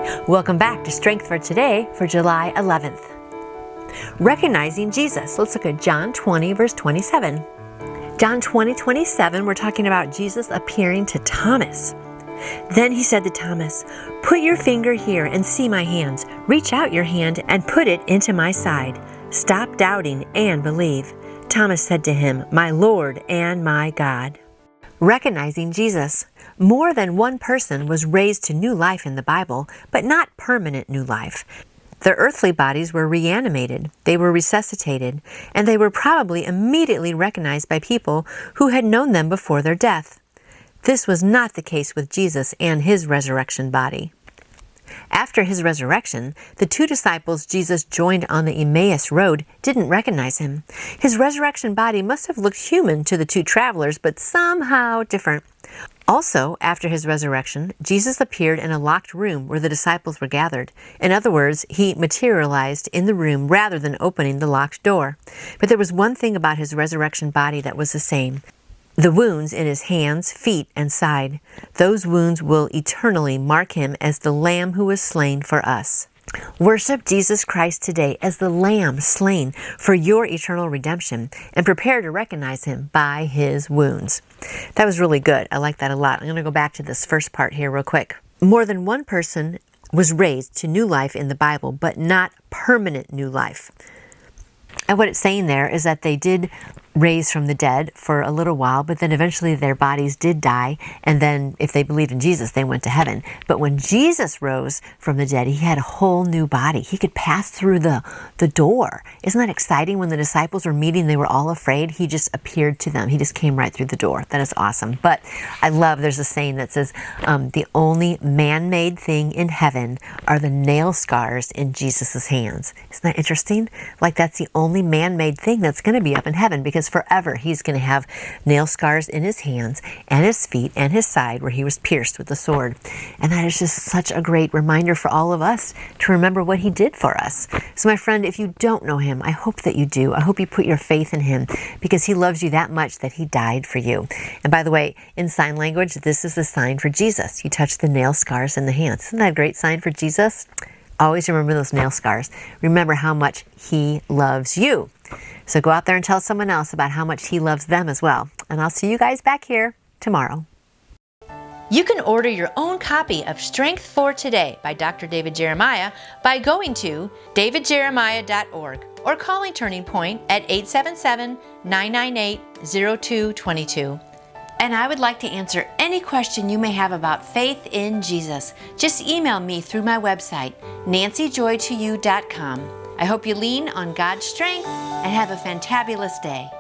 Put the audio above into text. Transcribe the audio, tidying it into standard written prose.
Welcome back to Strength for Today for July 11th. Recognizing Jesus. Let's look at John 20, verse 27. John 20:27, we're talking about Jesus appearing to Thomas. Then he said to Thomas, "Put your finger here and see my hands. Reach out your hand and put it into my side. Stop doubting and believe." Thomas said to him, "My Lord and my God." Recognizing Jesus. More than one person was raised to new life in the Bible, but not permanent new life. Their earthly bodies were reanimated, they were resuscitated, and they were probably immediately recognized by people who had known them before their death. This was not the case with Jesus and his resurrection body. After his resurrection, the two disciples Jesus joined on the Emmaus road didn't recognize him. His resurrection body must have looked human to the two travelers, but somehow different. Also, after his resurrection, Jesus appeared in a locked room where the disciples were gathered. In other words, he materialized in the room rather than opening the locked door. But there was one thing about his resurrection body that was the same. The wounds in his hands, feet, and side. Those wounds will eternally mark him as the Lamb who was slain for us. Worship Jesus Christ today as the Lamb slain for your eternal redemption, and prepare to recognize him by his wounds. That was really good. I like that a lot. I'm going to go back to this first part here real quick. More than one person was raised to new life in the Bible, but not permanent new life. And what it's saying there is that they did raise from the dead for a little while, but then eventually their bodies did die, and then if they believed in Jesus, they went to heaven. But when Jesus rose from the dead, he had a whole new body. He could pass through the door. Isn't that exciting? When the disciples were meeting, they were all afraid. He just appeared to them. He just came right through the door. That is awesome. But I love, there's a saying that says, the only man-made thing in heaven are the nail scars in Jesus' hands. Isn't that interesting? Like that's the only man-made thing that's going to be up in heaven, because forever he's going to have nail scars in his hands and his feet and his side where he was pierced with the sword. And that is just such a great reminder for all of us to remember what he did for us. So my friend, if you don't know him, I hope that you do. I hope you put your faith in him, because he loves you that much that he died for you. And by the way, in sign language, this is the sign for Jesus. You touch the nail scars in the hands. Isn't that a great sign for Jesus? Always remember those nail scars. Remember how much he loves you. So go out there and tell someone else about how much he loves them as well. And I'll see you guys back here tomorrow. You can order your own copy of Strength for Today by Dr. David Jeremiah by going to davidjeremiah.org or calling Turning Point at 877-998-0222. And I would like to answer any question you may have about faith in Jesus. Just email me through my website, nancyjoytoyou.com. I hope you lean on God's strength and have a fantabulous day.